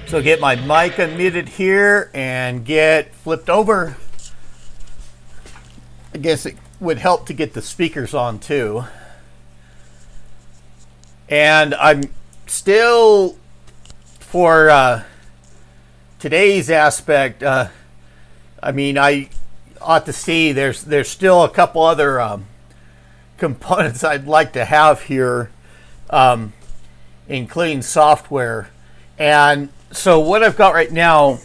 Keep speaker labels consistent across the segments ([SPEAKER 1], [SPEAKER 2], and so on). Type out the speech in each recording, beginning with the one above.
[SPEAKER 1] So get my mic unmuted here and get flipped over. I guess it would help to get the speakers on too. And I'm still, for today's aspect, I ought to see there's still a couple other components I'd like to have here, including software. And so what I've got right now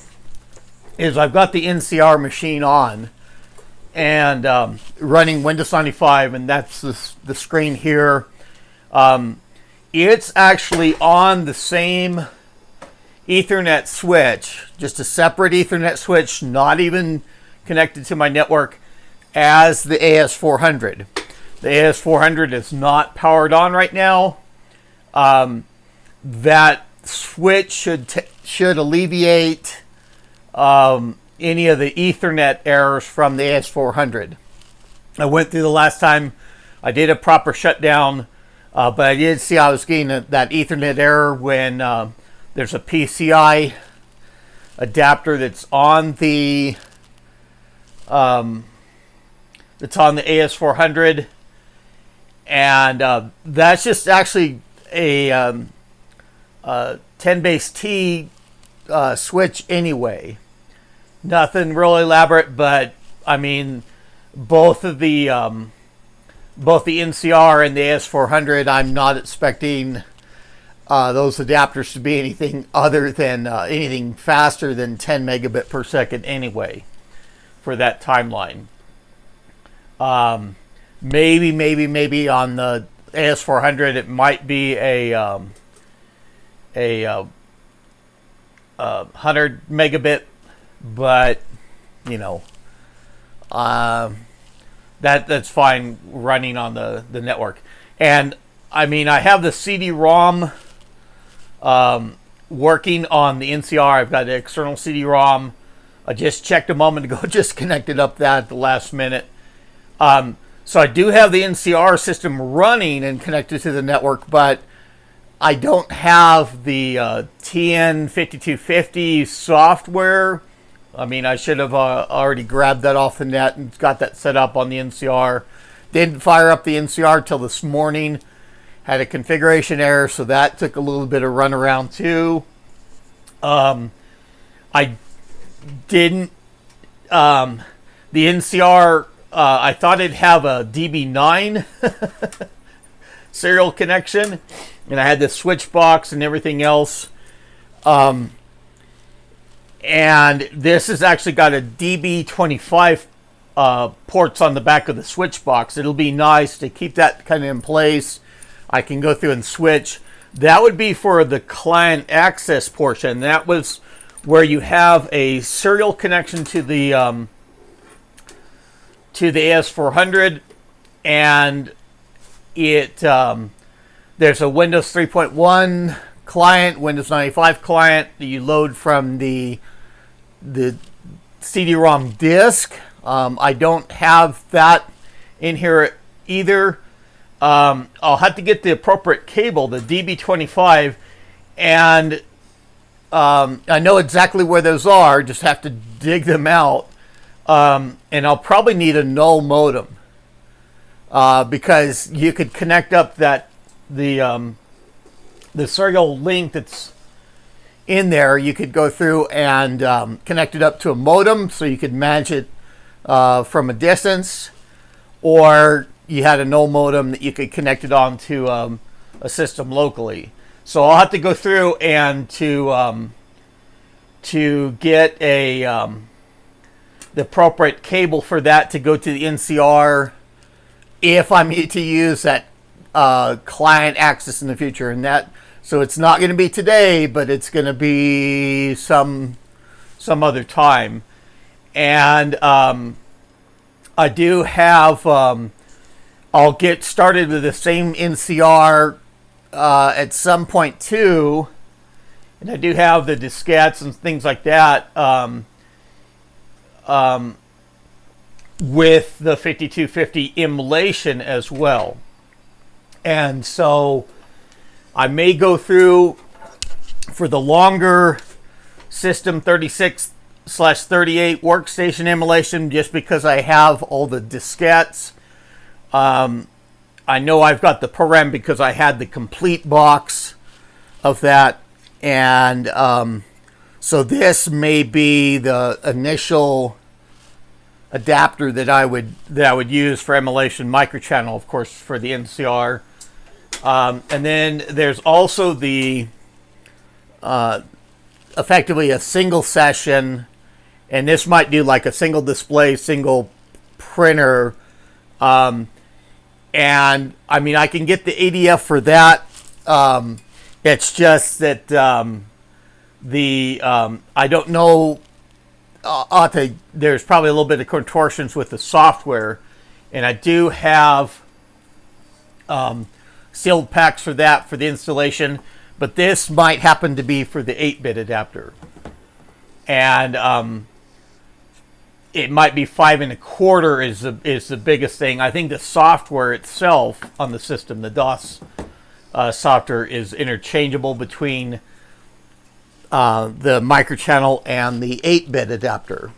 [SPEAKER 1] is I've got the NCR machine on and running Windows 95, and that's the screen here. It's actually on the same Ethernet switch, just a separate Ethernet switch, not even connected to my network, as the AS400. The AS400 is not powered on right now. That switch should alleviate any of the Ethernet errors from the AS400. I went through the last time, I did a proper shutdown, but I did see I was getting that Ethernet error when there's a PCI adapter that's on the AS400, and that's just actually a 10 base T switch anyway. Nothing really elaborate, but I mean, both the NCR and the AS400, I'm not expecting those adapters to be anything other than anything faster than 10 megabit per second anyway for that timeline. Maybe on the AS400 it might be a 100 megabit, but you know, that's fine running on the network. And I mean, I have the CD-ROM working on the NCR. I've got the external CD-ROM. I just checked a moment ago, just connected up that at the last minute. So I do have the NCR system running and connected to the network, but I don't have the TN5250 software. I mean, I should have already grabbed that off the net and got that set up on the NCR. Didn't fire up the NCR till this morning. Had a configuration error, so that took a little bit of runaround too. I didn't. The NCR, I thought it'd have a DB9 serial connection, and I had the switch box and everything else. And this has actually got a DB25 ports on the back of the switch box. It'll be nice to keep that kind of in place. I can go through and switch. That would be for the client access portion. That was where you have a serial connection to the AS400, and it there's a Windows 3.1 client, Windows 95 client that you load from the CD-ROM disk. I don't have that in here either. I'll have to get the appropriate cable, the DB25, and I know exactly where those are, just have to dig them out. And I'll probably need a null modem, because you could connect up the serial link that's in there. You could go through and connect it up to a modem, so you could manage it from a distance, or you had a null modem that you could connect it on to a system locally. So I'll have to go through and to get the appropriate cable for that to go to the NCR if I need to use that client access in the future. And that, so it's not going to be today, but it's going to be some other time. And I do have I'll get started with the same NCR at some point too, and I do have the diskettes and things like that with the 5250 emulation as well. And so I may go through for the longer System 36/38 workstation emulation, just because I have all the diskettes. I know I've got the program because I had the complete box of that, and so this may be the initial adapter that I would use for emulation microchannel, of course, for the NCR. And then there's also the effectively a single session, and this might do like a single display, single printer. And I mean, I can get the ADF for that. It's just that I don't know. There's probably a little bit of contortions with the software, and I do have sealed packs for that for the installation. But this might happen to be for the 8-bit adapter, and it might be 5 1/4 is the biggest thing. I think the software itself on the system, the DOS software, is interchangeable between the microchannel and the 8-bit adapter.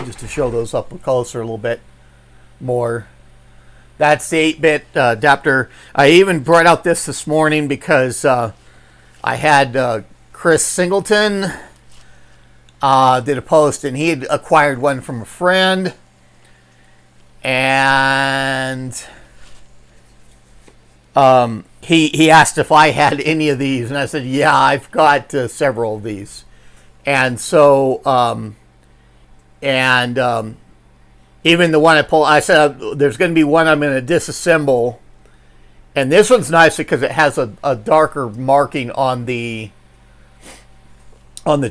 [SPEAKER 1] Just to show those up closer a little bit more. That's the 8-bit adapter. I even brought out this morning because I had Chris Singleton did a post, and he had acquired one from a friend, and he asked if I had any of these, and I said, yeah, I've got several of these. And so even the one I pulled, I said there's going to be one I'm going to disassemble, and this one's nice because it has a darker marking on the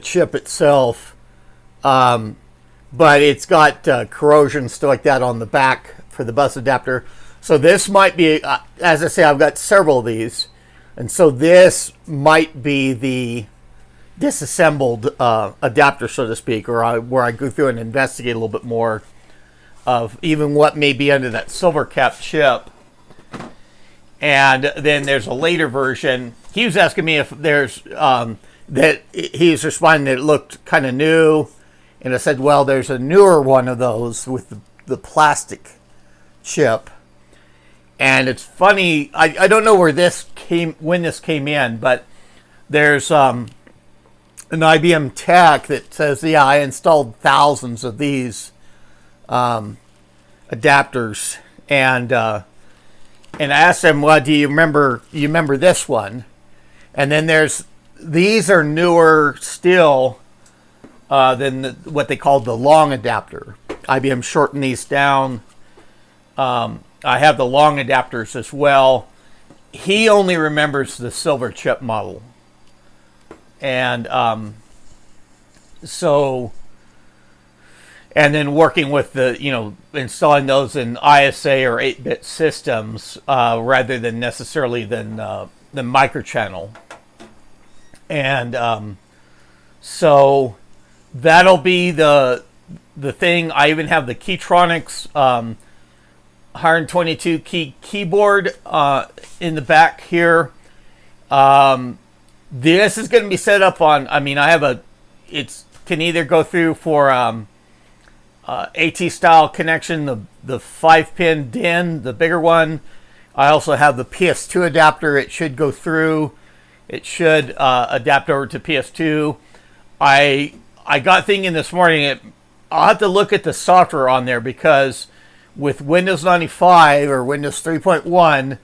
[SPEAKER 1] chip itself, but it's got corrosion, stuff like that on the back for the bus adapter. So this might be, as I say, I've got several of these, and so this might be the disassembled adapter, so to speak, or where I go through and investigate a little bit more of even what may be under that silver cap chip. And then there's a later version. He was asking me if there's that he's responding that it looked kind of new, and I said, well, there's a newer one of those with the plastic chip. And it's funny, I don't know when this came in, but there's an IBM tech that says, yeah, I installed thousands of these adapters, and I asked him, well, do you remember this one? And then these are newer still than what they called the long adapter. IBM shortened these down. I have the long adapters as well. He only remembers the silver chip model. And and then working with installing those in ISA or 8-bit systems rather than necessarily than microchannel. And so that'll be the thing. I even have the Keytronics 122 key keyboard in the back here. This is going to be set up on, I have it can either go through for AT style connection, the 5-pin DIN, the bigger one. I also have the PS2 adapter. It should go through. It should adapt over to PS2. I got thinking this morning, I'll have to look at the software on there, because with Windows 95 or Windows 3.1,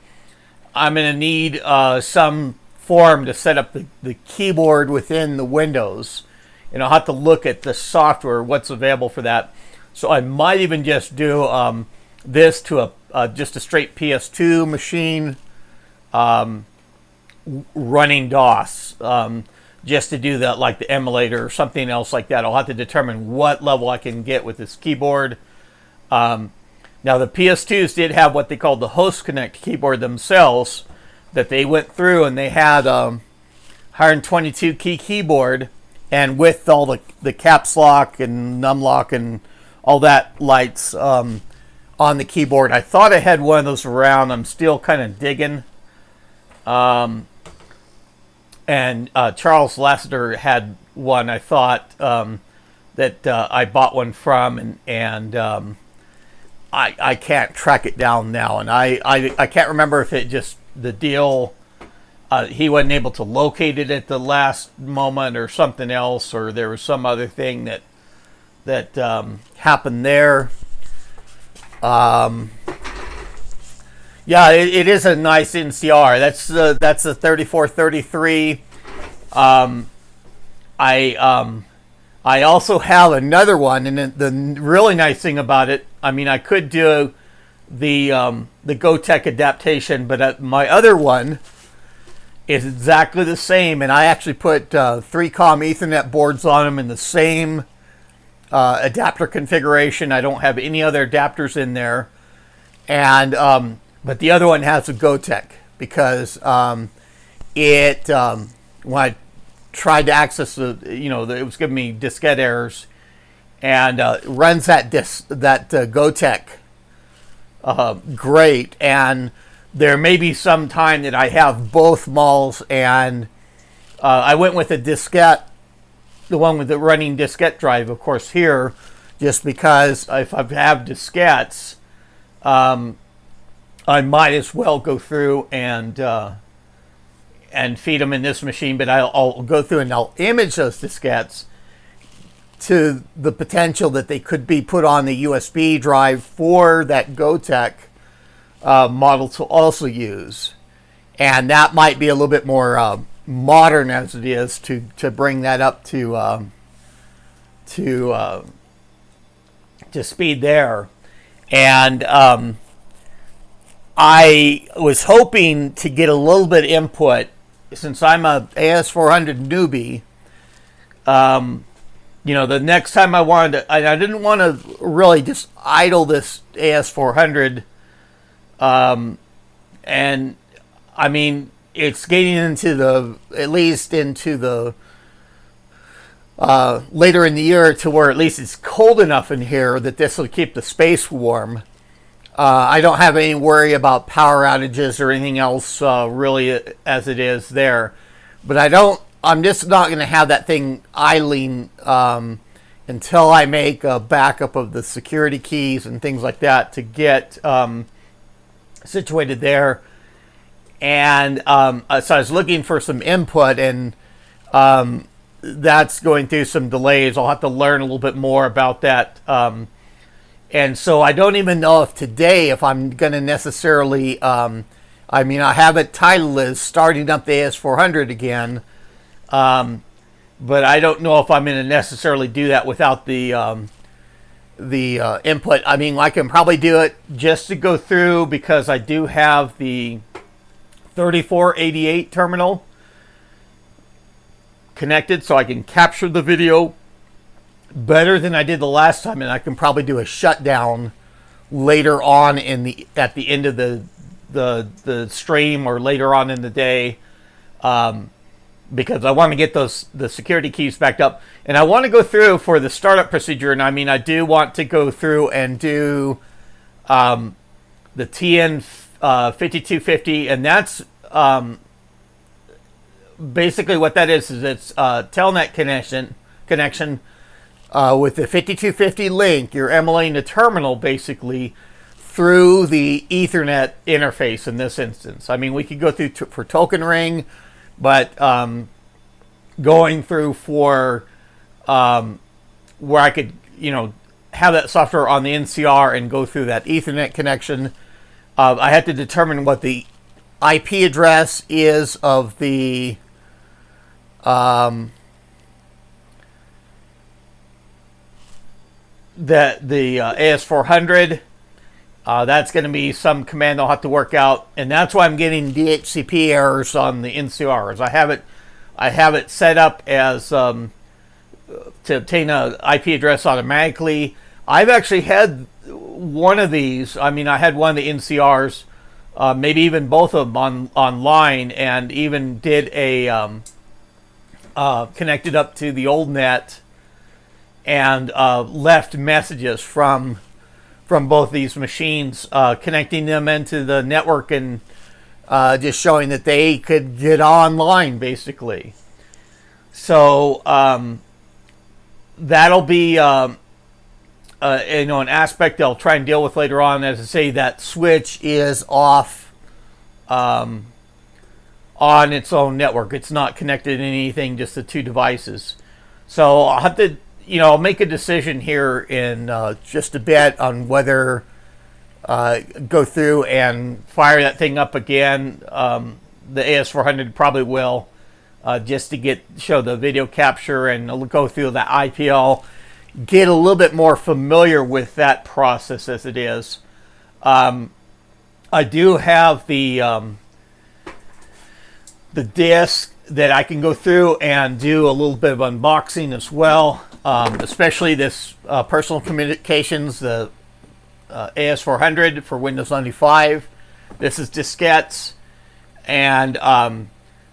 [SPEAKER 1] I'm going to need some form to set up the keyboard within the Windows. And I'll have to look at the software, what's available for that. So I might even just do this to just a straight PS2 machine running DOS, just to do that, like the emulator or something else like that. I'll have to determine what level I can get with this keyboard. Now the PS2s did have what they called the host connect keyboard themselves, that they went through, and they had 122 key keyboard, and with all the caps lock and numlock and all that lights on the keyboard. I thought I had one of those around. I'm still kind of digging. And Charles Lasseter had one, I thought, that I bought one from, and I can't track it down now, and I can't remember if it just the deal. He wasn't able to locate it at the last moment, or something else, or there was some other thing that happened there. Yeah, it is a nice NCR. That's a 3433. I also have another one, and the really nice thing about it, I mean, I could do the GoTech adaptation, but my other one is exactly the same, and I actually put 3-COM Ethernet boards on them in the same adapter configuration. I don't have any other adapters in there, and but the other one has a GoTech because when I tried to access it was giving me diskette errors, and runs that GoTech great. And there may be some time that I have both malls, and I went with a diskette, the one with the running diskette drive, of course, here, just because if I have diskettes, I might as well go through and feed them in this machine. But I'll go through and I'll image those diskettes to the potential that they could be put on the USB drive for that GoTech model to also use. And that might be a little bit more modern as it is to bring that up to speed there. And I was hoping to get a little bit of input, since I'm a AS400 newbie. The next time I didn't want to really just idle this AS400. And I mean, it's getting into at least into the later in the year, to where at least it's cold enough in here that this will keep the space warm. I don't have any worry about power outages or anything else really as it is there. But I'm just not going to have that thing idling until I make a backup of the security keys and things like that to get situated there. And so I was looking for some input, and that's going through some delays. I'll have to learn a little bit more about that. And so I don't even know if I'm going to necessarily, I have it titled as starting up the AS400 again. But I don't know if I'm going to necessarily do that without the input. I mean, I can probably do it just to go through, because I do have the 3488 terminal connected, so I can capture the video better than I did the last time, and I can probably do a shutdown later on at the end of the stream, or later on in the day, because I want to get the security keys backed up, and I want to go through for the startup procedure. And I mean, I do want to go through and do the TN 5250, and that's basically what that is it's telnet connection with the 5250 link. You're emulating the terminal basically through the Ethernet interface in this instance. I mean, we could go through for token ring, but going through for where I could have that software on the NCR and go through that Ethernet connection, I had to determine what the IP address is of the AS400. That's going to be some command I'll have to work out, and that's why I'm getting DHCP errors on the NCRs. I have it set up as to obtain an IP address automatically. I've actually had one of these. I mean, I had one of the NCRs, maybe even both of them online, and even did a connected up to the old net and left messages from both these machines, connecting them into the network and just showing that they could get online, basically. So that'll be an aspect I'll try and deal with later on. As I say, that switch is off on its own network. It's not connected to anything, just the two devices. So I'll have to, I'll make a decision here in just a bit on whether go through and fire that thing up again. The AS400 probably will, just to show the video capture, and I'll go through that IPL, get a little bit more familiar with that process as it is. I do have the disk that I can go through and do a little bit of unboxing as well, especially this personal communications, the AS400 for Windows 95. This is diskettes, and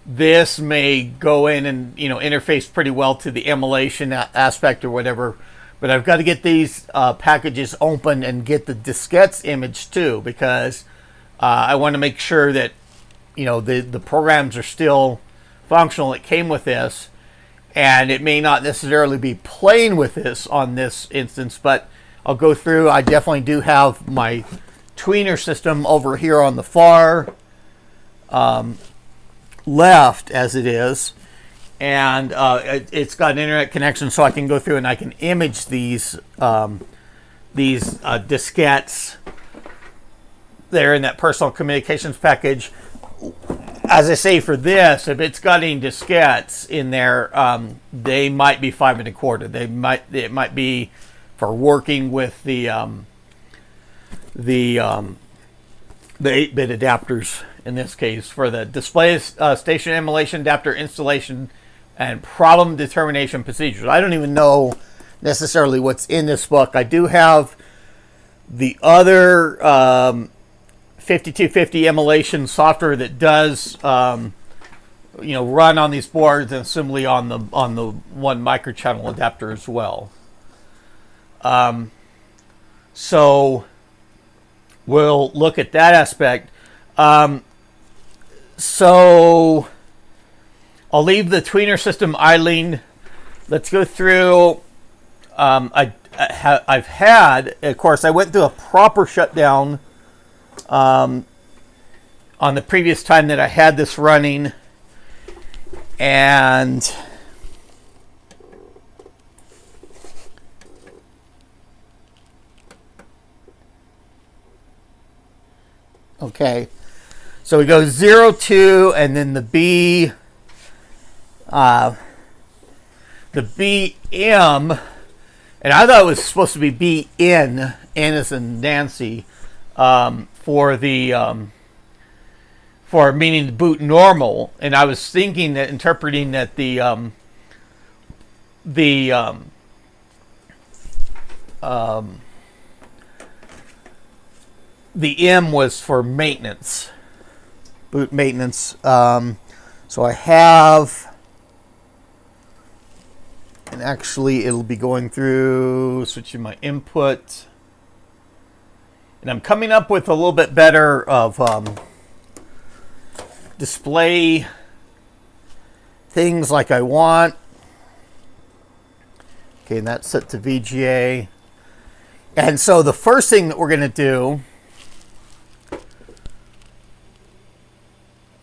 [SPEAKER 1] this may go in and interface pretty well to the emulation aspect or whatever. But I've got to get these packages open and get the diskettes image too, because I want to make sure that the programs are still functional that came with this, and it may not necessarily be playing with this on this instance, but I'll go through. I definitely do have my tweener system over here on the far left as it is, and it's got an internet connection, so I can go through and I can image these diskettes that are in that personal communications package. As I say, for this, if it's got any diskettes in there, they might be 5 1/4. It might be for working with the 8-bit adapters. In this case, for the display station emulation adapter installation and problem determination procedures. I don't even know necessarily what's in this book. I do have the other 5250 emulation software that does run on these boards, and similarly on the one microchannel adapter as well. So we'll look at that aspect. So I'll leave the tweener system idling. Let's go through. I've had, of course, I went through a proper shutdown on the previous time that I had this running, and okay, so we go 0, 2, and then the BM, and I thought it was supposed to be BN, N as in Nancy, for meaning to boot normal, and I was thinking that, interpreting that the M was for maintenance, boot maintenance. So I have, and actually it'll be going through, switching my input, and I'm coming up with a little bit better of display things like I want. Okay, and that's set to VGA. And so the first thing that we're going to do,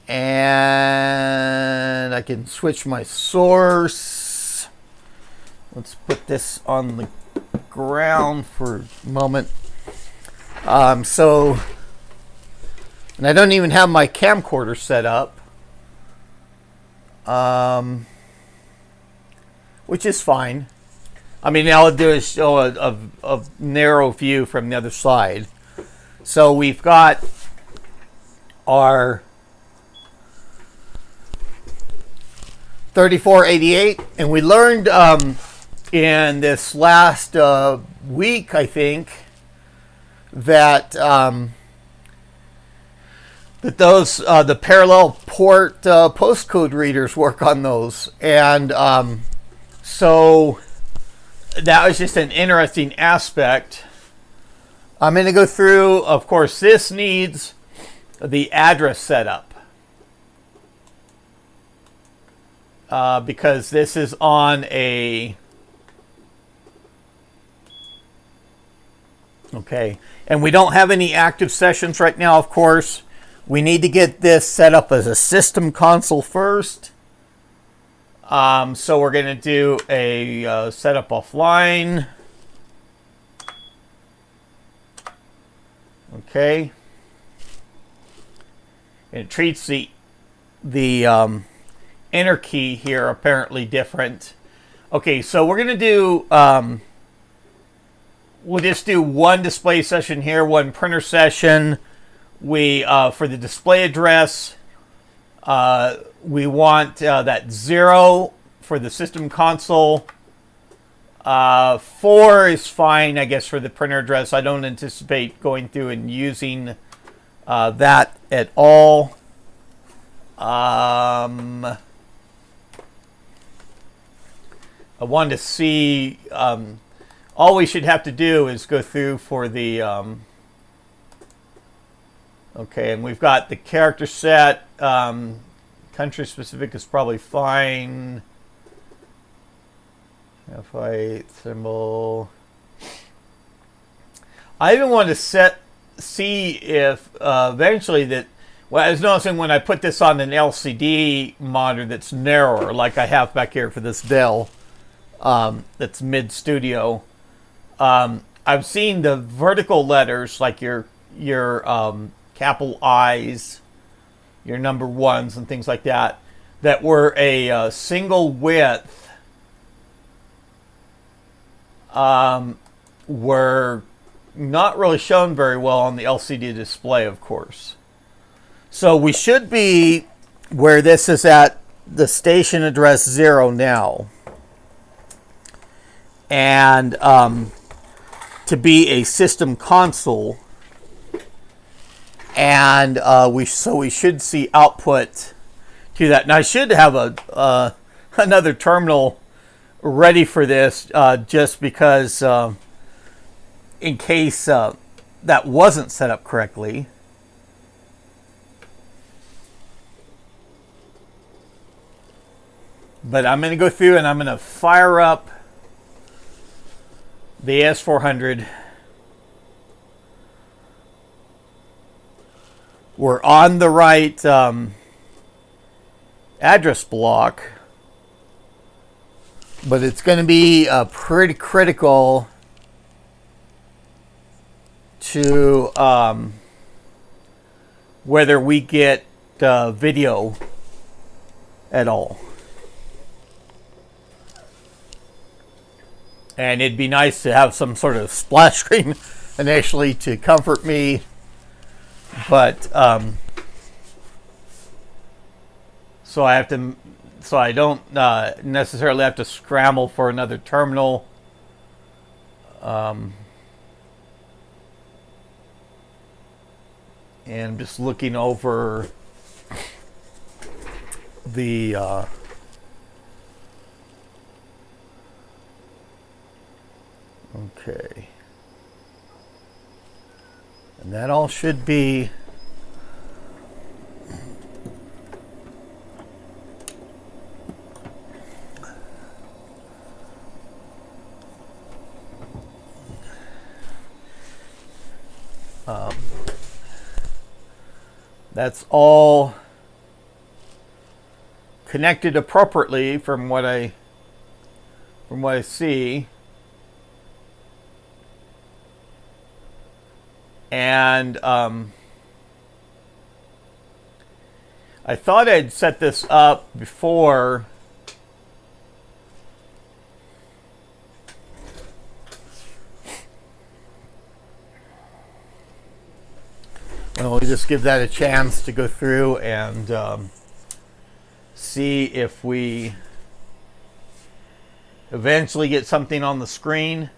[SPEAKER 1] and I can switch my source. Let's put this on the ground for a moment. So, and I don't even have my camcorder set up, which is fine. I mean, all I'll do is show a narrow view from the other side. So we've got our 3488, and we learned in this last week, I think, that that those the parallel port postcode readers work on those, and so that was just an interesting aspect. I'm going to go through. Of course, this needs the address setup. because this is on a... Okay, and we don't have any active sessions right now, of course. We need to get this set up as a system console first. So we're going to do a setup offline. Okay. And it treats the enter key here apparently different. Okay, so we're going to do... we'll just do one display session here, one printer session. We for the display address, we want that 0 for the system console. 4 is fine, I guess, for the printer address. I don't anticipate going through and using that at all. I wanted to see... all we should have to do is go through for the... okay, and we've got the character set. Country specific is probably fine. F8 symbol. I even want to see if eventually that... Well, I was noticing when I put this on an LCD monitor that's narrower, like I have back here for this Dell, that's mid-studio. I've seen the vertical letters, like your capital I's, your number 1s and things like that, that were a single width, were not really shown very well on the LCD display, of course. So we should be where this is at the station address 0 now. And to be a system console, and we should see output to that. Now I should have another terminal ready for this, just because in case that wasn't set up correctly. But I'm going to go through and I'm going to fire up the AS400. We're on the right address block, but it's going to be pretty critical to whether we get video at all. And it'd be nice to have some sort of splash screen initially to comfort me. But so I don't necessarily have to scramble for another terminal. And I'm just looking over the okay. And that all should be that's all connected appropriately from what I see. And I thought I'd set this up before. Well, we'll just give that a chance to go through and see if we eventually get something on the screen.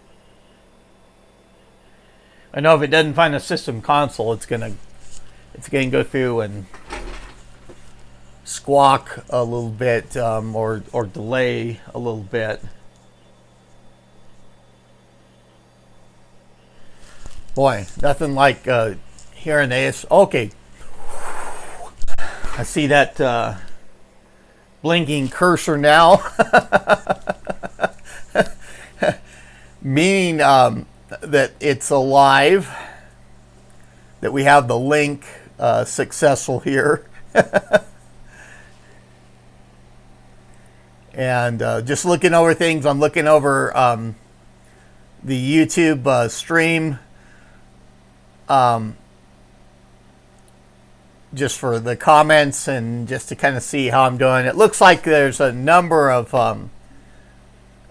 [SPEAKER 1] I know if it doesn't find a system console, it's gonna go through and squawk a little bit, or delay a little bit. Boy, nothing like hearing AS. Okay, I see that blinking cursor now, meaning that it's alive, that we have the link successful here. And just looking over things, I'm looking over the YouTube stream just for the comments and just to kind of see how I'm doing. It looks like there's a number of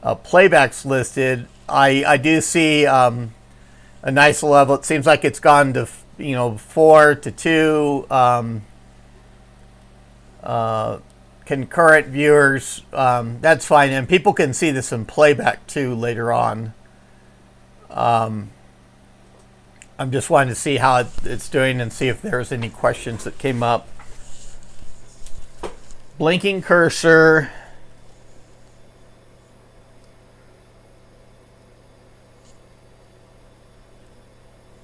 [SPEAKER 1] playbacks listed. I do see a nice level. It seems like it's gone to 4 to 2 concurrent viewers. That's fine, and people can see this in playback too later on. I'm just wanting to see how it's doing and see if there's any questions that came up. Blinking cursor.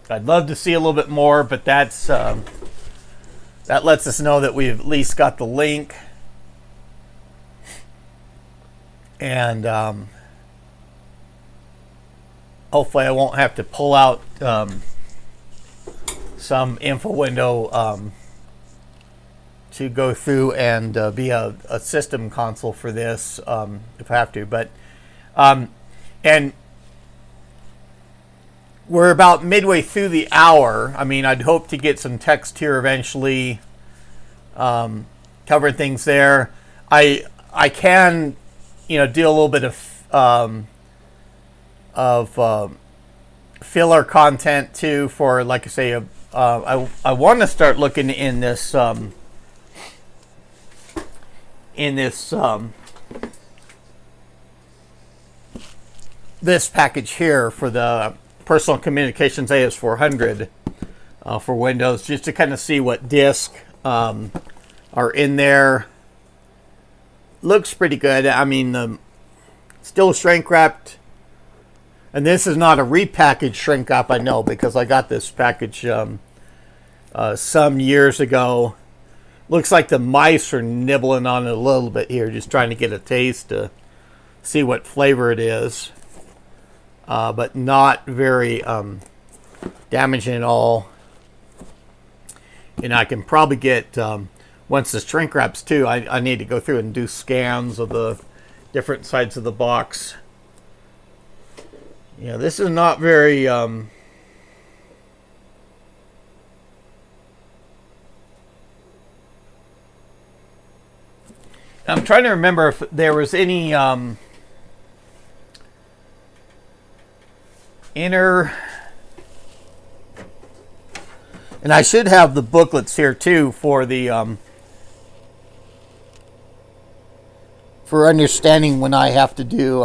[SPEAKER 1] I'd love to see a little bit more, but that's that lets us know that we've at least got the link. And hopefully I won't have to pull out some info window to go through and be a system console for this if I have to. But and we're about midway through the hour. I mean, I'd hope to get some text here eventually, covering things there. I can do a little bit of filler content too, for, like I say, I want to start looking in this this package here for the Personal Communications AS400 for Windows, just to kind of see what disk are in there. Looks pretty good. I mean, still shrink wrapped. And this is not a repackaged shrink wrap, I know, because I got this package some years ago. Looks like the mice are nibbling on it a little bit here, just trying to get a taste to see what flavor it is. But not very damaging at all. And I can probably get, once the shrink wraps too, I need to go through and do scans of the different sides of the box. Yeah, this is not very I'm trying to remember if there was any inner, and I should have the booklets here too for the for understanding when I have to do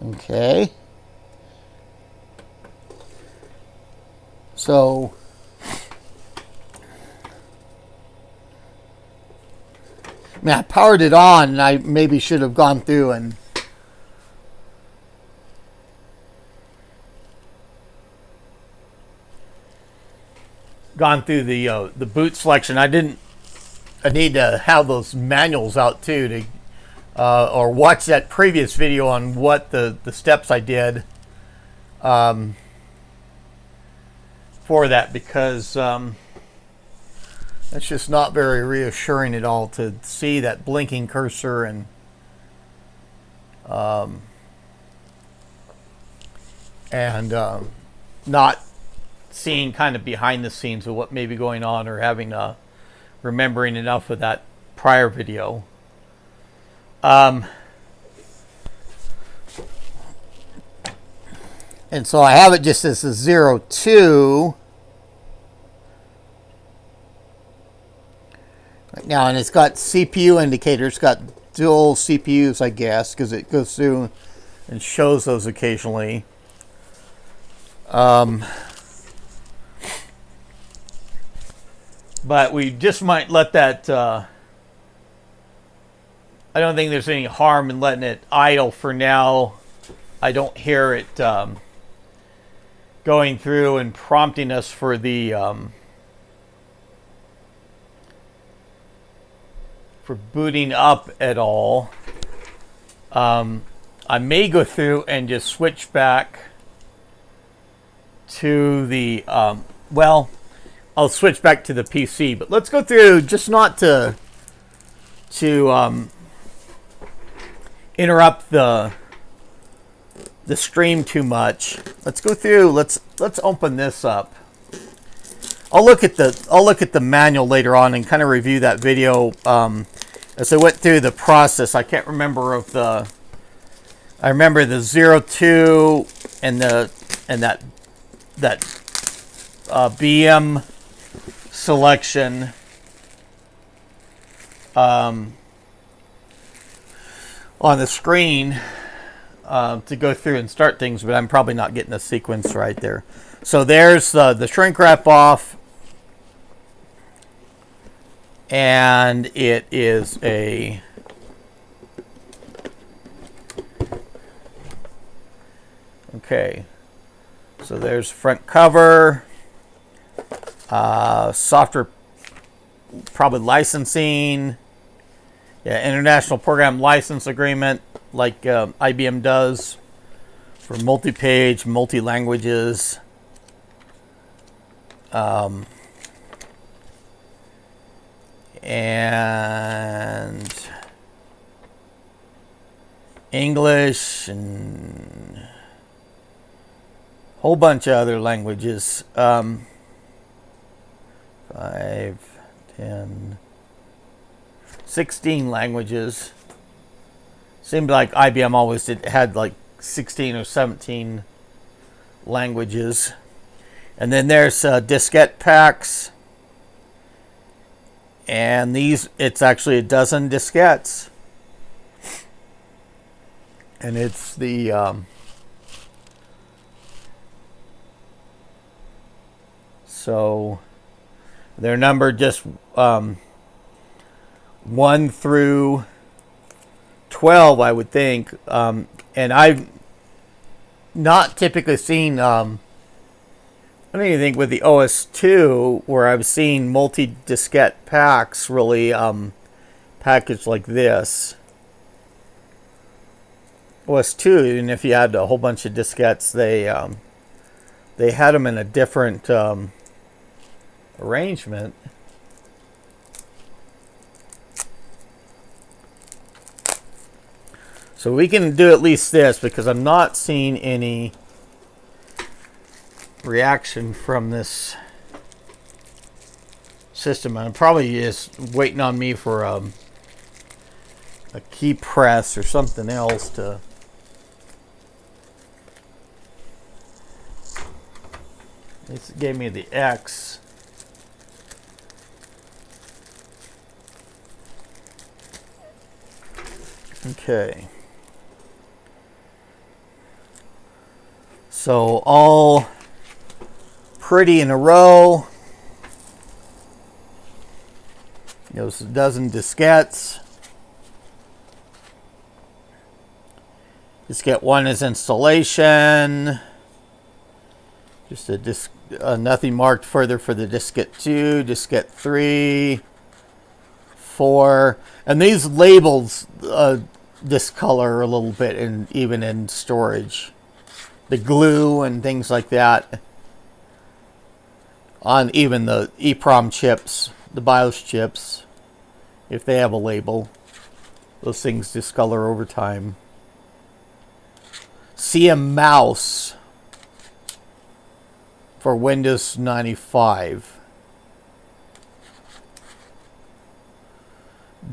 [SPEAKER 1] okay. So I mean, I powered it on, and I maybe should have gone through and gone through the boot selection. I need to have those manuals out too, to or watch that previous video on what the steps I did for that, because that's just not very reassuring at all to see that blinking cursor and not seeing kind of behind the scenes of what may be going on, or having remembering enough of that prior video. And so I have it just as a 02 right now, and it's got CPU indicators. It's got dual CPUs, I guess, because it goes through and shows those occasionally. But we just might let that I don't think there's any harm in letting it idle for now, I don't hear it going through and prompting us for the for booting up at all. I may go through and just switch back to the well, I'll switch back to the PC, but let's go through, just not to interrupt the stream too much. Let's go through. Let's open this up. I'll look at the manual later on and kind of review that video as I went through the process. I can't remember of the. I remember the 02 and that BM selection. On the screen to go through and start things, but I'm probably not getting the sequence right there. So there's the shrink wrap off, and it is a okay. So there's front cover, software, probably licensing. Yeah, international program license agreement, like IBM does for multi-page, multi-languages. And English and a whole bunch of other languages. 5, 10, 16 languages. Seemed like IBM always had like 16 or 17 languages. And then there's diskette packs. And these, it's actually a dozen diskettes. And it's the so they're numbered just 1 through 12, I would think. And I've not typically seen, I don't even think with the OS2, where I've seen multi-diskette packs really packaged like this. OS2, even if you had a whole bunch of diskettes, they had them in a different arrangement. So we can do at least this, because I'm not seeing any reaction from this system. I'm probably just waiting on me for a key press or something else to. This gave me the X. Okay. So all pretty in a row. There's a dozen diskettes. Diskette 1 is installation. Just a disk, nothing marked further for the diskette 2, diskette 3, 4, and these labels discolor a little bit, and even in storage, the glue and things like that. On even the EEPROM chips, the BIOS chips, if they have a label, those things discolor over time. CM mouse for Windows 95.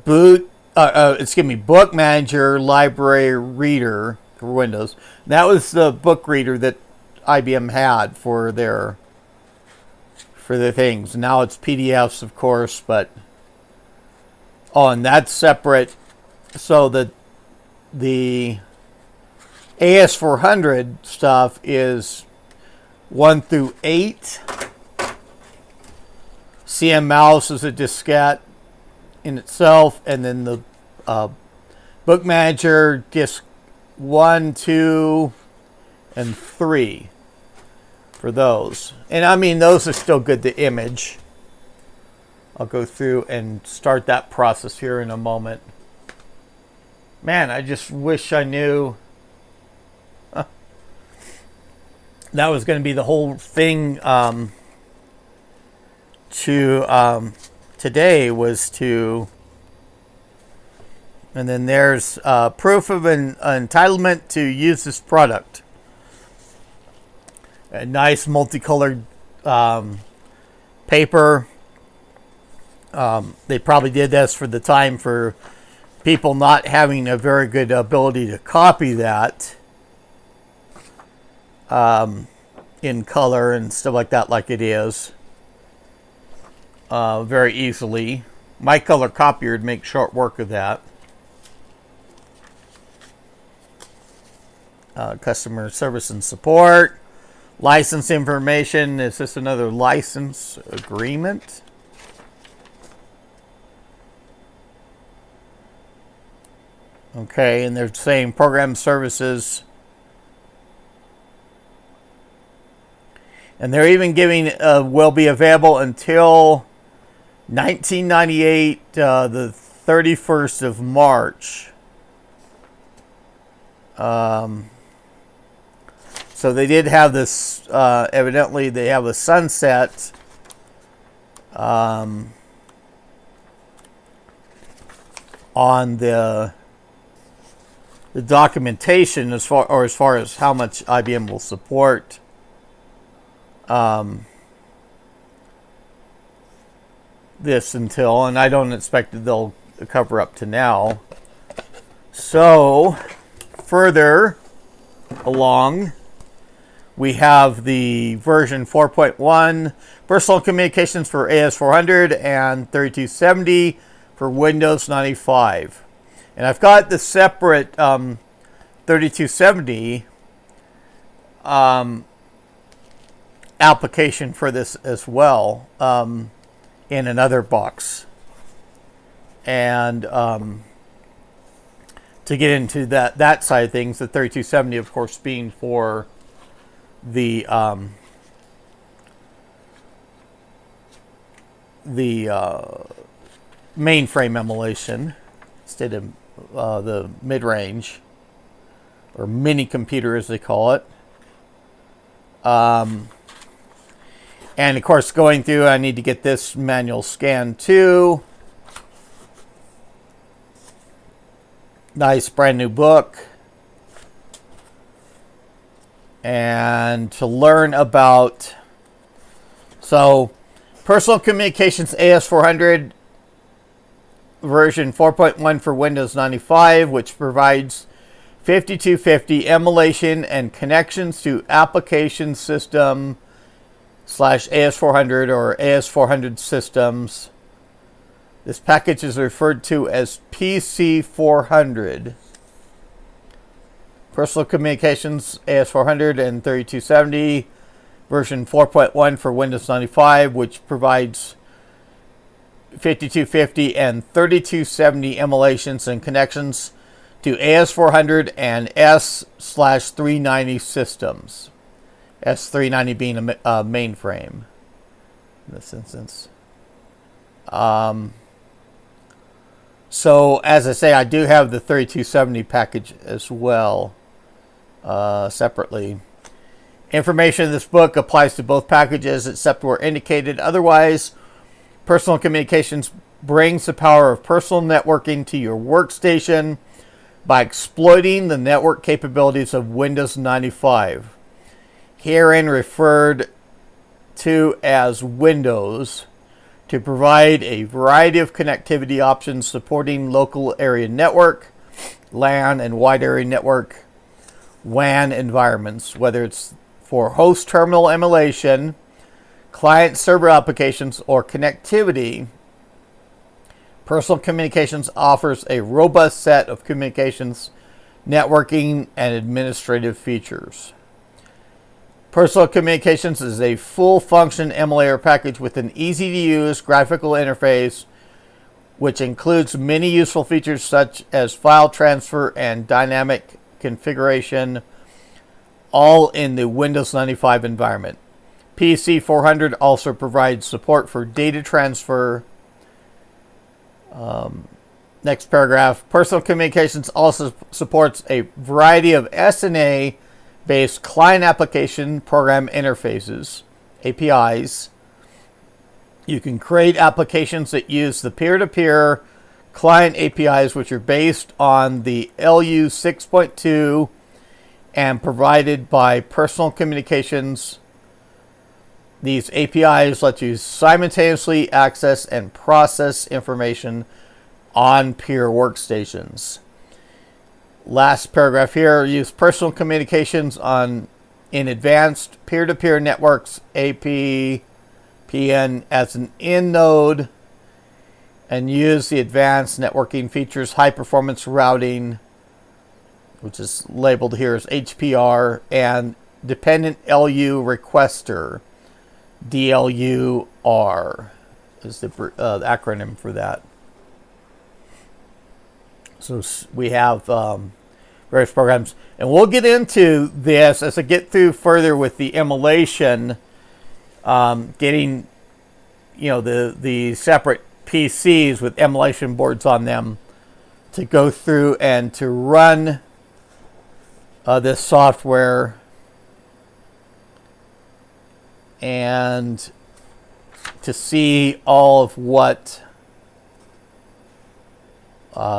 [SPEAKER 1] Book Manager Library Reader for Windows. That was the book reader that IBM had for their things. Now it's PDFs, of course, but and that's separate. So the AS400 stuff is 1 through 8. CM mouse is a diskette in itself, and then the book manager disk 1, 2, and 3 for those. And I mean, those are still good to image. I'll go through and start that process here in a moment. Man, I just wish I knew that was going to be the whole thing today was to... And then there's proof of an entitlement to use this product. A nice multicolored paper. They probably did this for the time for people not having a very good ability to copy that in color and stuff like that, like it is very easily. My color copier would make short work of that. Customer service and support. License information. Is this another license agreement? Okay, and they're saying program services. And they're even giving will be available until 1998, the 31st of March. So they did have this, evidently they have a sunset on the documentation as far as how much IBM will support this until, and I don't expect that they'll cover up to now. So further along, we have the version 4.1 personal communications for AS400 and 3270 for Windows 95. And I've got the separate 3270 application for this as well in another box. And to get into that side of things, the 3270, of course, being for the mainframe emulation instead of the mid-range or mini computer, as they call it. And of course, going through, I need to get this manual scanned too. Nice brand new book. And to learn about, so personal communications AS400 version 4.1 for Windows 95, which provides 5250 emulation and connections to application system / AS400 or AS400 systems. This package is referred to as PC400. Personal communications AS400 and 3270 version 4.1 for Windows 95, which provides 5250 and 3270 emulations and connections to AS400 and S/390 systems. S390 being a mainframe in this instance. So as I say, I do have the 3270 package as well, separately. Information in this book applies to both packages except where indicated otherwise. Personal communications brings the power of personal networking to your workstation by exploiting the network capabilities of Windows 95. Herein referred to as Windows, to provide a variety of connectivity options supporting local area network, LAN, and wide area network WAN environments, whether it's for host terminal emulation, client server applications, or connectivity. Personal communications offers a robust set of communications, networking, and administrative features. Personal communications is a full-function emulator package with an easy-to-use graphical interface, which includes many useful features such as file transfer and dynamic configuration, all in the Windows 95 environment. PC 400 also provides support for data transfer. Next paragraph. Personal Communications also supports a variety of SNA based client application program interfaces, APIs. You can create applications that use the peer-to-peer client APIs, which are based on the LU 6.2 and provided by Personal Communications. These APIs let you simultaneously access and process information on peer workstations. Last paragraph here. Use Personal Communications in advanced peer-to-peer networks, APPN, as an in node, and use the advanced networking features, high performance routing, which is labeled here as HPR, and dependent LU requester, DLUR is the acronym for that. So we have various programs, and we'll get into this as I get through further with the emulation, getting the separate PCs with emulation boards on them to go through and to run this software and to see all of what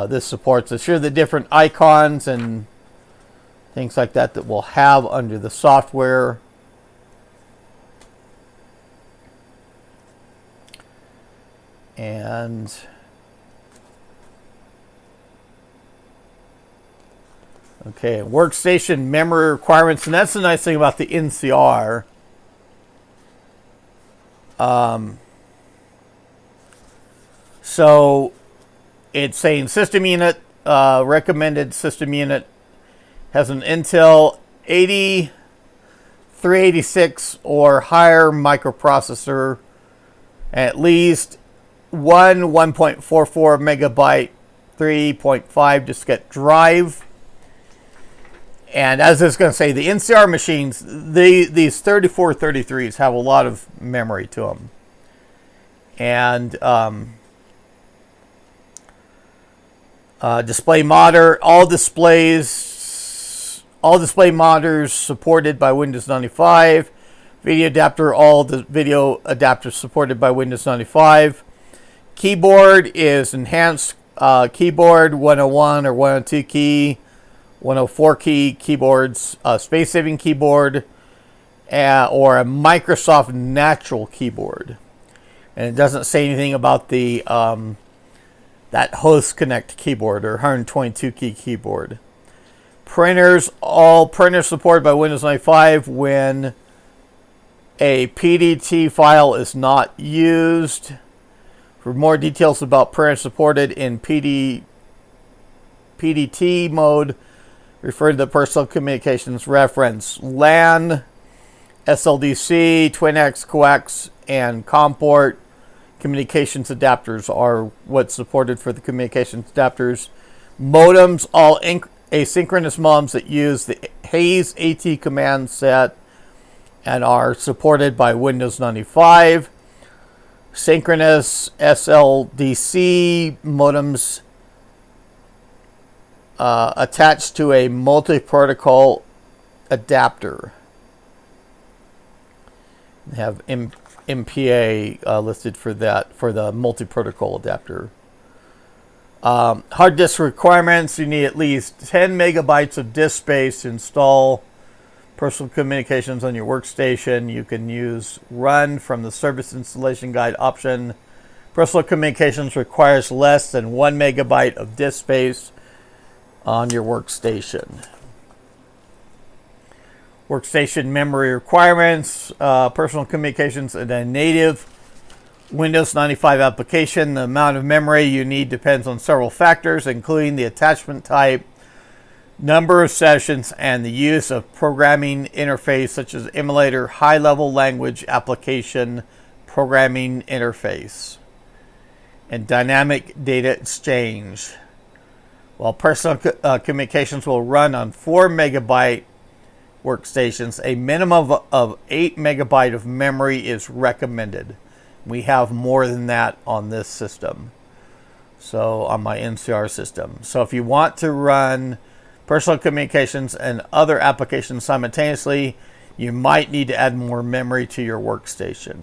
[SPEAKER 1] this supports. So here are the different icons and things like that we'll have under the software. And okay, workstation memory requirements, and that's the nice thing about the NCR. So it's saying system unit, recommended system unit has an Intel 386 or higher microprocessor, at least one 1.44 megabyte 3.5 diskette drive. And as it's going to say, the NCR machines, these 3433s have a lot of memory to them. And display monitor, all display monitors supported by Windows 95. Video adapter, all the video adapters supported by Windows 95. Keyboard is enhanced keyboard, 101 or 102 key, 104 key keyboards, space saving keyboard, or a Microsoft Natural keyboard. And it doesn't say anything about the that Host Connect keyboard or 122 key keyboard. Printers, all printers supported by Windows 95 when a PDT file is not used. For more details about printers supported in PDT mode, refer to the Personal Communications reference. LAN, SLDC, TwinX, coax, and COM-port communications adapters are what's supported for the communications adapters. Modems, all asynchronous modems that use the Hayes AT command set and are supported by Windows 95. Synchronous SLDC modems attached to a multi-protocol adapter. They have MPA listed for that, for the multi-protocol adapter. Hard disk requirements, you need at least 10 megabytes of disk space to install Personal Communications on your workstation. You can use Run from the Service Installation Guide option. Personal Communications requires less than 1 megabyte of disk space on your workstation. Workstation memory requirements. Personal Communications in a native Windows 95 application. The amount of memory you need depends on several factors, including the attachment type, number of sessions, and the use of programming interface such as emulator, high-level language application programming interface, and dynamic data exchange. While personal communications will run on 4 megabyte workstations, a minimum of 8 megabyte of memory is recommended. We have more than that on this system, so on my NCR system. So if you want to run personal communications and other applications simultaneously, you might need to add more memory to your workstation.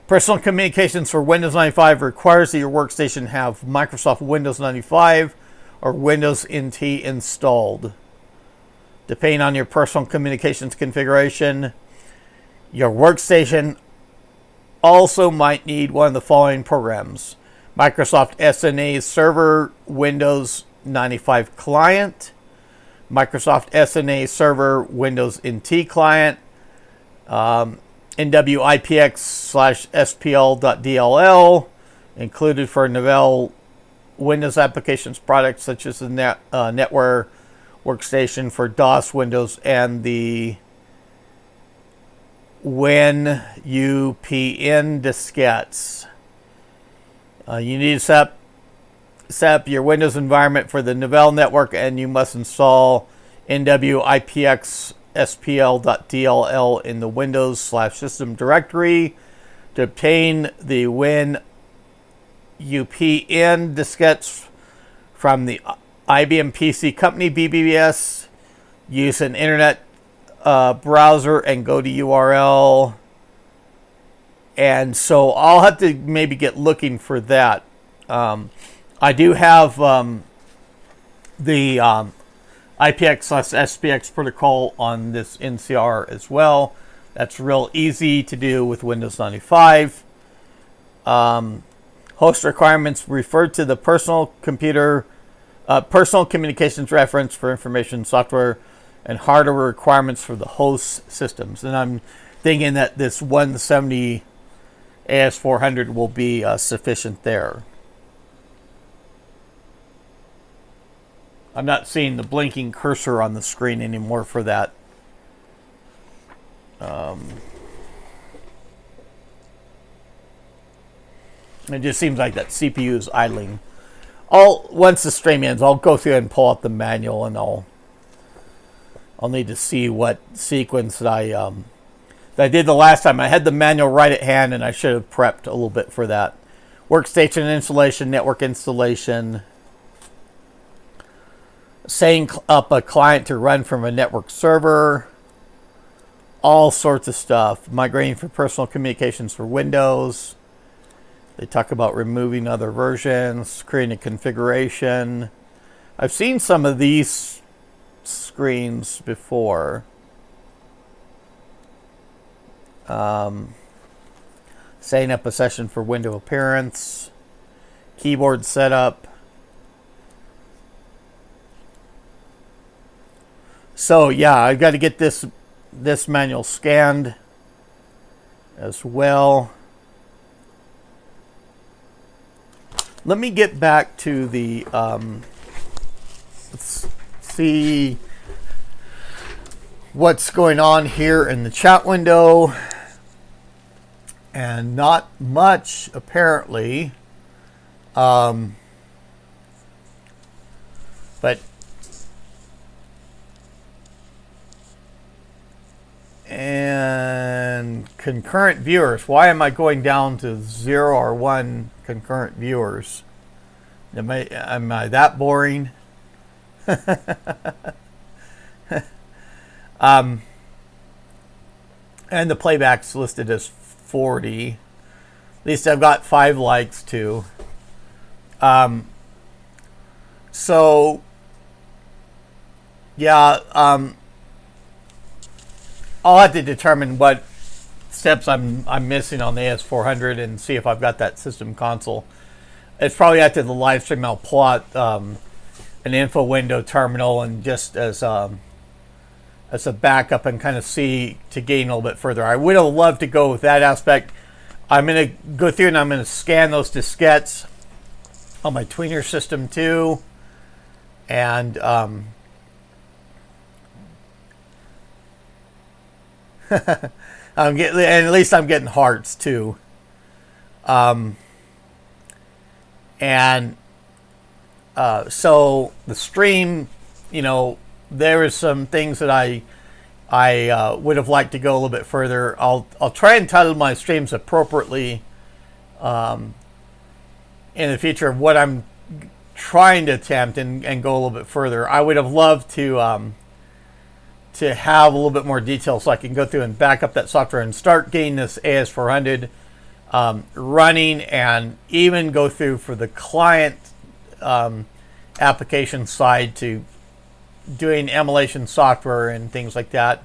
[SPEAKER 1] Personal communications for Windows 95 requires that your workstation have Microsoft Windows 95 or Windows NT installed. Depending on your personal communications configuration, your workstation also might need one of the following programs: Microsoft SNA Server Windows 95 Client, Microsoft SNA Server Windows NT Client, NWIPX/SPL.dll, included for Novell Windows applications products such as the NetWare workstation for DOS Windows and the WinUPN diskettes. You need to set up your Windows environment for the Novell network, and you must install NWIPX/SPL.dll in the Windows/System directory. To obtain the WinUPN diskettes from the IBM PC Company BBS, use an internet browser and go to URL. And so I'll have to maybe get looking for that. I do have the IPX/SPX protocol on this NCR as well. That's real easy to do with Windows 95. Host requirements refer to the personal communications reference for information software and hardware requirements for the host systems. And I'm thinking that this 170 AS400 will be sufficient there. I'm not seeing the blinking cursor on the screen anymore for that. It just seems like that CPU is idling. Once the stream ends, I'll go through and pull out the manual, and I'll need to see what sequence that I did the last time. I had the manual right at hand, and I should have prepped a little bit for that. Workstation installation, network installation, setting up a client to run from a network server, all sorts of stuff. Migrating for personal communications for Windows. They talk about removing other versions, creating a configuration. I've seen some of these screens before. Setting up a session for window appearance, keyboard setup. So yeah, I've got to get this manual scanned as well. Let me get back to the let's see what's going on here in the chat window. And not much, apparently. But and concurrent viewers. Why am I going down to 0 or 1 concurrent viewers? Am I that boring? And the playback's listed as 40. At least I've got 5 likes too. So yeah, I'll have to determine what steps I'm missing on the AS400 and see if I've got that system console. It's probably after the live stream I'll pull out an info window terminal and just as a backup and kind of see to gain a little bit further. I would have loved to go with that aspect. I'm going to go through and I'm going to scan those diskettes on my tweener system too. And and at least I'm getting hearts too. And So the stream, there is some things that I would have liked to go a little bit further. I'll try and title my streams appropriately in the future of what I'm trying to attempt and go a little bit further. I would have loved to have a little bit more detail so I can go through and back up that software and start getting this AS400 running, and even go through for the client application side to doing emulation software and things like that,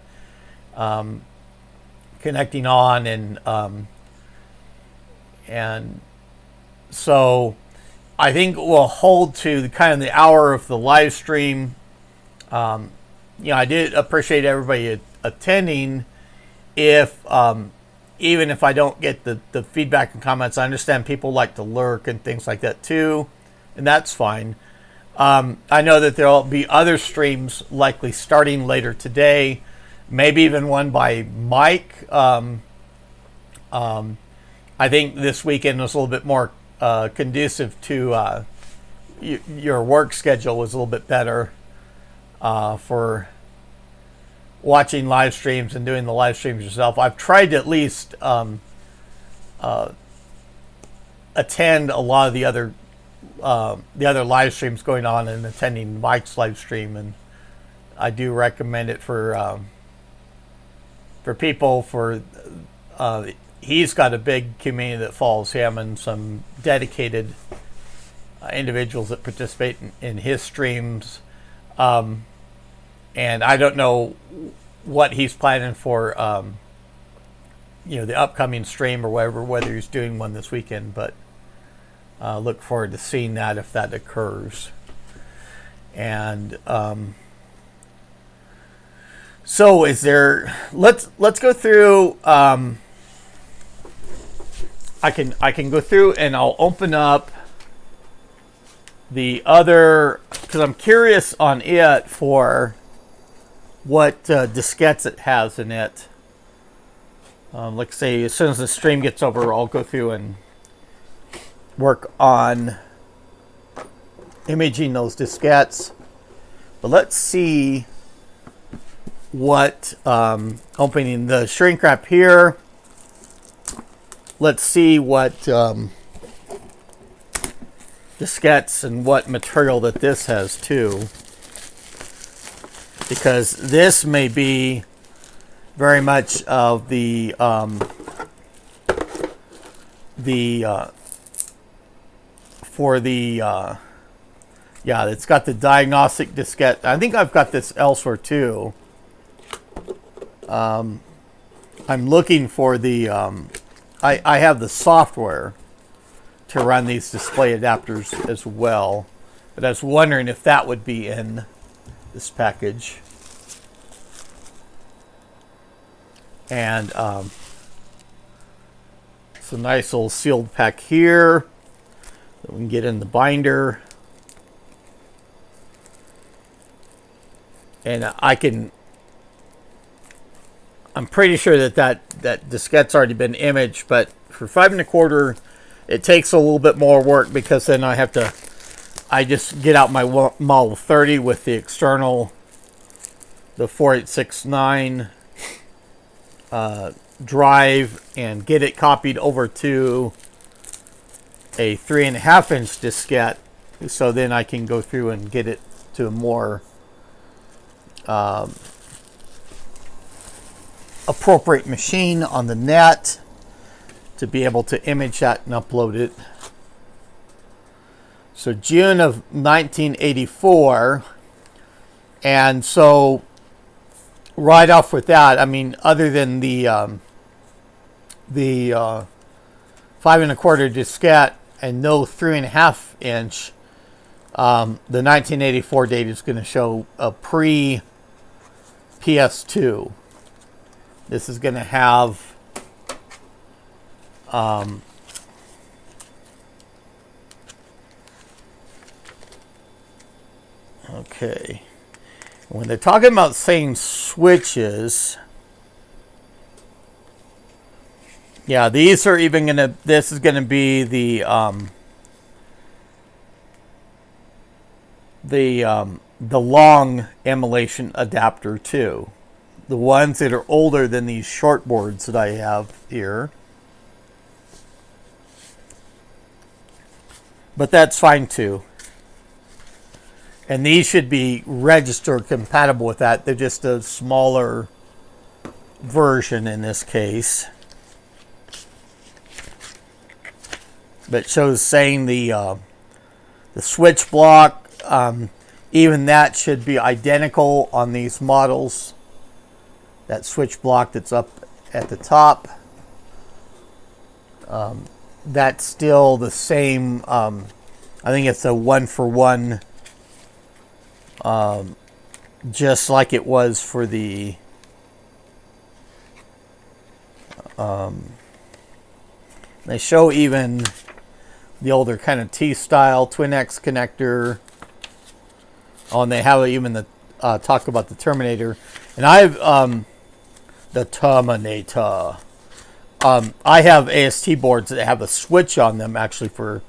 [SPEAKER 1] connecting on, and so I think we'll hold to the hour of the live stream. I did appreciate everybody attending. If even if I don't get the feedback and comments, I understand people like to lurk and things like that too, and that's fine. I know that there will be other streams likely starting later today, maybe even one by Mike. I think this weekend was a little bit more conducive to your work schedule, was a little bit better for watching live streams and doing the live streams yourself. I've tried to at least attend a lot of the other live streams going on and attending Mike's live stream, and I do recommend it for people. He's got a big community that follows him and some dedicated individuals that participate in his streams. And I don't know what he's planning for, the upcoming stream or whatever, whether he's doing one this weekend, but look forward to seeing that if that occurs. And so let's go through, I can go through and I'll open up the other, because I'm curious on it for what diskettes it has in it. Like say, as soon as the stream gets over, I'll go through and work on imaging those diskettes. But let's see what, opening the shrink wrap here, let's see what diskettes and what material that this has too, because this may be very much of the it's got the diagnostic diskette. I think I've got this elsewhere too. I'm looking for the I have the software to run these display adapters as well, but I was wondering if that would be in this package. And it's a nice little sealed pack here that we can get in the binder. And I'm pretty sure that diskette's already been imaged, but for 5 1/4, it takes a little bit more work, because then I just get out my Model 30 with the external, the 4869 drive, and get it copied over to a 3.5-inch diskette, so then I can go through and get it to a more appropriate machine on the net to be able to image that and upload it. So June of 1984, and so right off with that, I mean, other than the 5 1/4 diskette and no 3.5-inch, the 1984 date is going to show a pre-PS2. This is going to have okay. When they're talking about saying switches, yeah, these are even going to, this is going to be the the long emulation adapter too. The ones that are older than these short boards that I have here. But that's fine too. And these should be register compatible with that. They're just a smaller version in this case. But it shows saying the switch block, even that should be identical on these models. That switch block that's up at the top, that's still the same. I think it's a 1-for-1, just like it was for the they show even the older kind of T-style twin X connector. Oh, and they have even the talk about the Terminator. And I've the Terminator. I have AST boards that have a switch on them actually for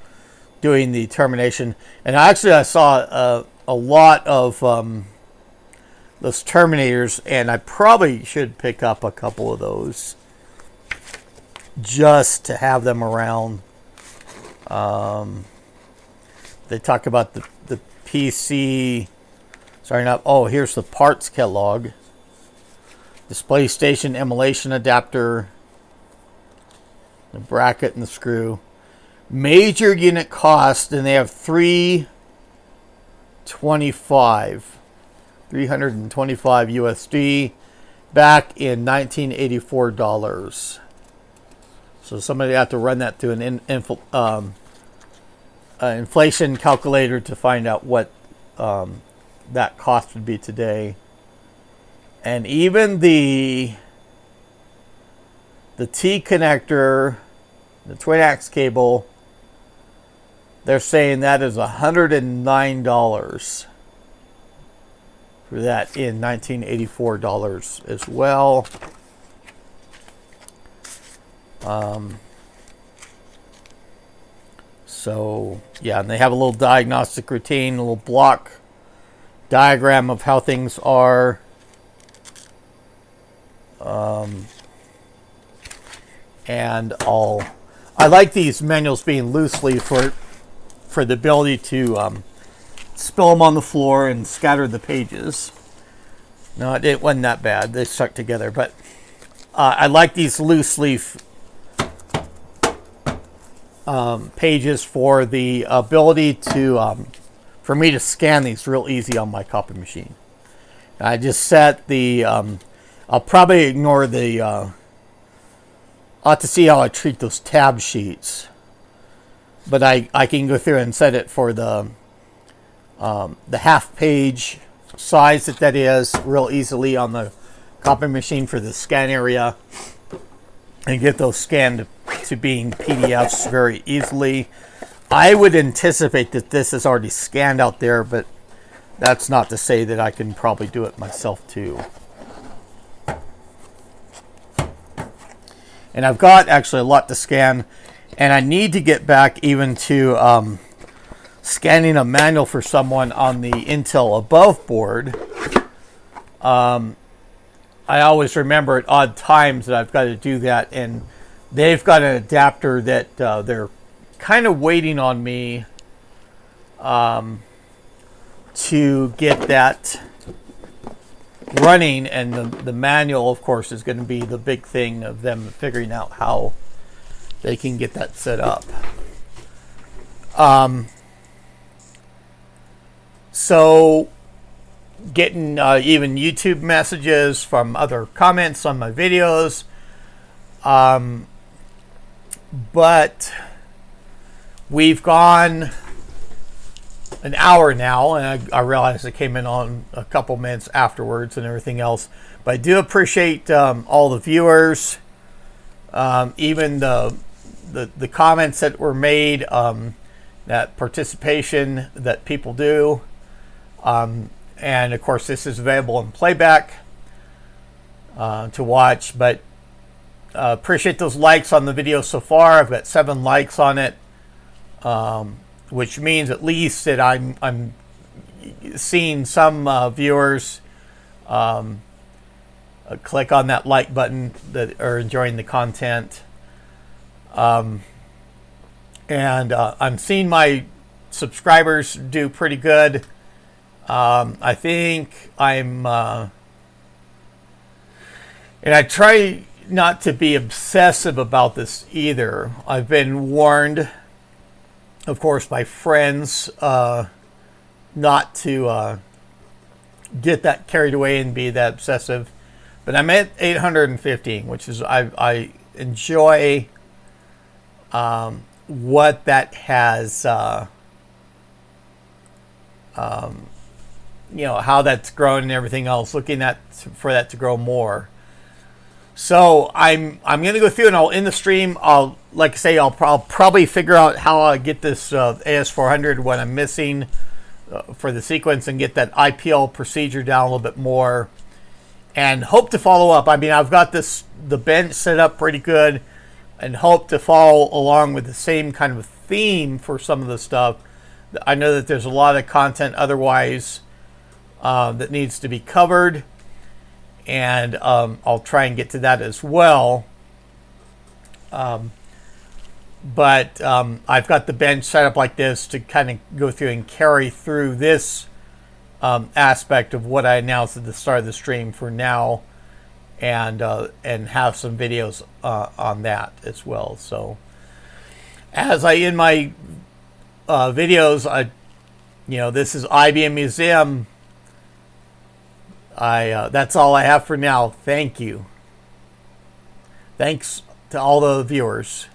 [SPEAKER 1] doing the termination. And I saw a lot of those Terminators, and I probably should pick up a couple of those just to have them around. They talk about the PC. Sorry, not. Oh, here's the parts catalog. Display station emulation adapter. The bracket and the screw. Major unit cost, and they have 325 USD back in $1984. So somebody had to run that through an inflation calculator to find out what that cost would be today. And even the T connector, the twin ax cable, they're saying that is $109 for that in $1984 as well. So yeah, and they have a little diagnostic routine, a little block diagram of how things are. And I like these manuals being loose leaf for the ability to spill them on the floor and scatter the pages. No, it wasn't that bad. They stuck together, but I like these loose leaf pages for the ability to for me to scan these real easy on my copy machine. I just set the I'll probably ignore the I'll have to see how I treat those tab sheets, but I can go through and set it for the half page size that is real easily on the copy machine for the scan area, and get those scanned to being PDFs very easily. I would anticipate that this is already scanned out there, but that's not to say that I can probably do it myself too. And I've got actually a lot to scan, and I need to get back even to scanning a manual for someone on the Intel Above board. I always remember at odd times that I've got to do that, and they've got an adapter that they're kind of waiting on me to get that running, and the manual, of course, is going to be the big thing of them figuring out how they can get that set up. So getting even YouTube messages from other comments on my videos, but we've gone an hour now, and I realize I came in on a couple minutes afterwards and everything else, but I do appreciate all the viewers, even the comments that were made, that participation that people do, and of course this is available in playback to watch. But appreciate those likes on the video so far. I've got 7 likes on it, which means at least that I'm seen some viewers click on that like button that are enjoying the content. And I'm seeing my subscribers do pretty good. I think I'm... and I try not to be obsessive about this either. I've been warned, of course, by friends not to get that carried away and be that obsessive. But I'm at 815, which is I enjoy what that has, how that's grown and everything else. Looking for that to grow more. So I'm going to go through and I'll end the stream. Like I say, I'll probably figure out how I get this AS400, what I'm missing for the sequence, and get that IPL procedure down a little bit more, and hope to follow up. I mean, I've got the bench set up pretty good, and hope to follow along with the same kind of theme for some of the stuff. I know that there's a lot of content otherwise that needs to be covered, and I'll try and get to that as well. But I've got the bench set up like this to kind of go through and carry through this aspect of what I announced at the start of the stream for now, and have some videos on that as well. So as I end my videos, this is IBMMuseum. That's all I have for now. Thank you. Thanks to all the viewers.